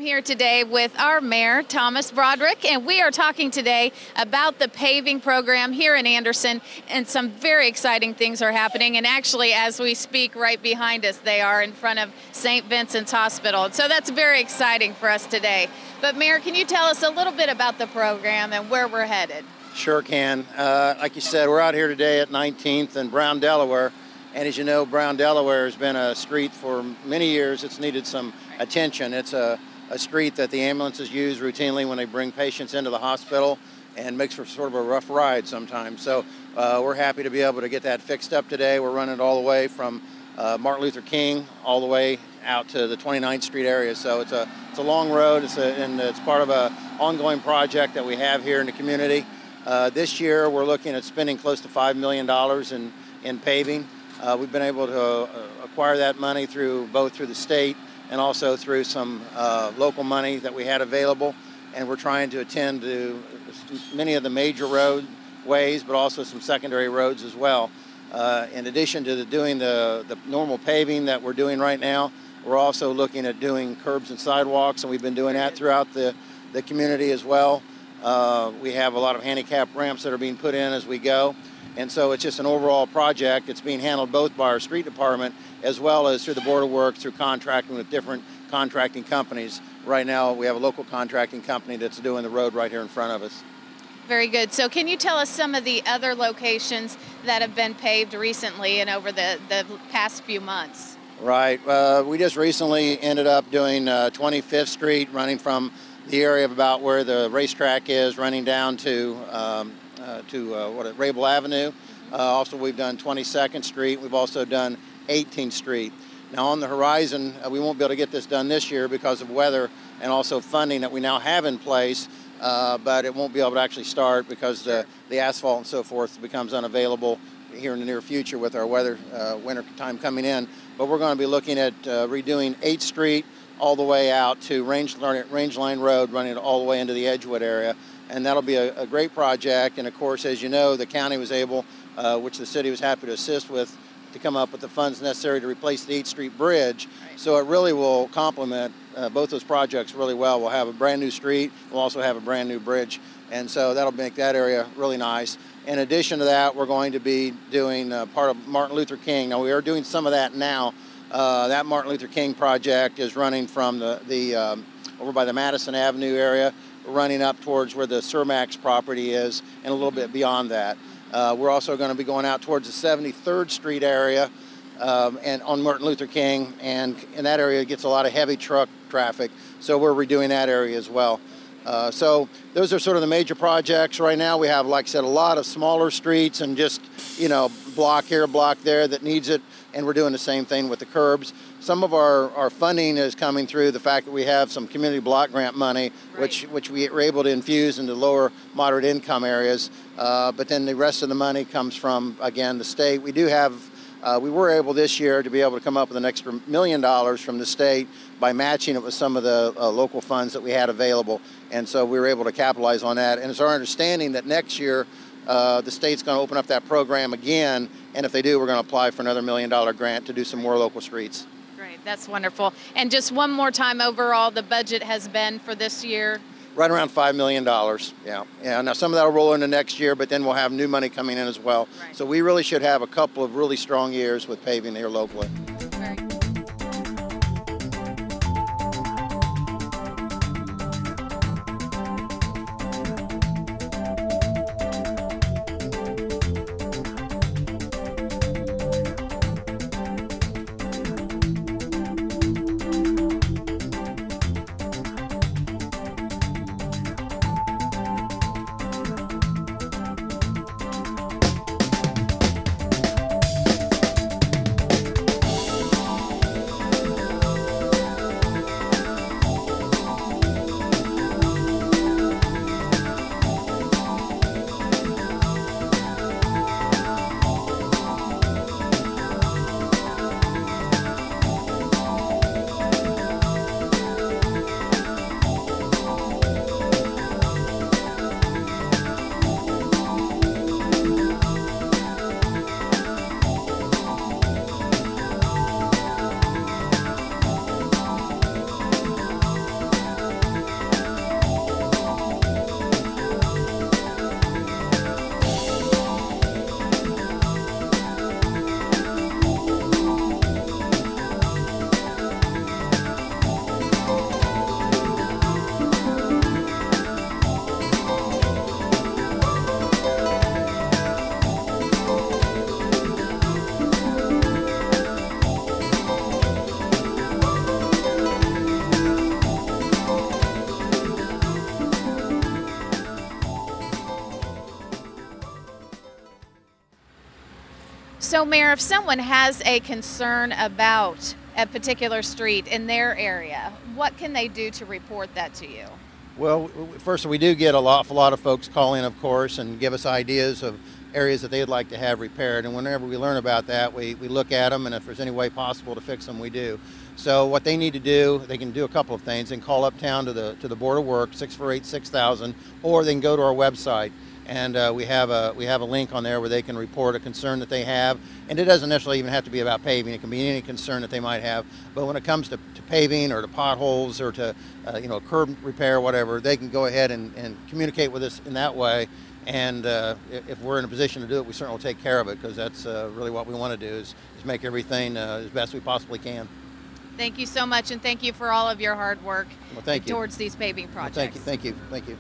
here today with our mayor, Thomas Broderick, and we are talking today about the paving program here in Anderson, and some very exciting things are happening. And actually, as we speak right behind us, they are in front of St. Vincent's Hospital. So that's very exciting for us today. But Mayor, can you tell us a little bit about the program and where we're headed? Sure can. Like you said, we're out here today at 19th and Brown, Delaware. And as you know, Brown, Delaware has been a street for many years. It's needed some attention. It's a street that the ambulances use routinely when they bring patients into the hospital, and makes for sort of a rough ride sometimes. So we're happy to be able to get that fixed up today. We're running it all the way from Martin Luther King all the way out to the 29th Street area. So it's a long road, and it's part of an ongoing project that we have here in the community. This year we're looking at spending close to $5 million in paving. We've been able to acquire that money both through the state and also through some local money that we had available. And we're trying to attend to many of the major roadways, but also some secondary roads as well. In addition to doing the normal paving that we're doing right now, we're also looking at doing curbs and sidewalks, and we've been doing that throughout the community as well. We have a lot of handicap ramps that are being put in as we go. And so it's just an overall project. It's being handled both by our street department as well as through the Board of Works, through contracting with different contracting companies. Right now we have a local contracting company that's doing the road right here in front of us. Very good. So can you tell us some of the other locations that have been paved recently and over the past few months? Right. We just recently ended up doing 25th Street, running from the area of about where the racetrack is, running down to Rabel Avenue. Also, we've done 22nd Street. We've also done 18th Street. Now, on the horizon, we won't be able to get this done this year because of weather and also funding that we now have in place, but it won't be able to actually start because the asphalt and so forth becomes unavailable here in the near future with our winter time coming in. But we're going to be looking at redoing 8th Street all the way out to Range Line Road, running all the way into the Edgewood area. And that'll be a great project. And of course, as you know, the county was able, which the city was happy to assist with, to come up with the funds necessary to replace the 8th Street Bridge. Right. So it really will complement both those projects really well. We'll have a brand new street. We'll also have a brand new bridge. And so that'll make that area really nice. In addition to that, we're going to be doing part of Martin Luther King. Now, we are doing some of that now. That Martin Luther King project is running from over by the Madison Avenue area, running up towards where the Cermax property is, and a little bit beyond that. We're also going to be going out towards the 73rd Street area and on Martin Luther King, and in that area it gets a lot of heavy truck traffic, so we're redoing that area as well. So those are sort of the major projects. Right now we have, like I said, a lot of smaller streets and just, block here, block there that needs it, and we're doing the same thing with the curbs. Some of our funding is coming through the fact that we have some community block grant money, right, which we were able to infuse into lower moderate income areas. But then the rest of the money comes from, again, the state. We were able this year to be able to come up with an extra $1 million from the state by matching it with some of the local funds that we had available. And so we were able to capitalize on that. And it's our understanding that next year the state's going to open up that program again. And if they do, we're going to apply for another $1 million grant to do some more local streets. Great, that's wonderful. And just one more time, overall, the budget has been for this year? Right around $5 million, yeah. Now some of that will roll into next year, but then we'll have new money coming in as well. Right. So we really should have a couple of really strong years with paving here locally. So, Mayor, if someone has a concern about a particular street in their area, what can they do to report that to you? Well, first, we do get a lot of folks call in, of course, and give us ideas of areas that they'd like to have repaired. And whenever we learn about that, we look at them, and if there's any way possible to fix them, we do. So what they need to do, they can do a couple of things. They can call uptown to the Board of Work, 648-6000, or they can go to our website. And we have a link on there where they can report a concern that they have, and it doesn't necessarily even have to be about paving. It can be any concern that they might have. But when it comes to paving or to potholes or to curb repair, whatever, they can go ahead and communicate with us in that way. And if we're in a position to do it, we certainly will take care of it, because that's really what we want to do is make everything as best we possibly can. Thank you so much, and thank you for all of your hard work Well, thank you. towards these paving projects. Well, thank you.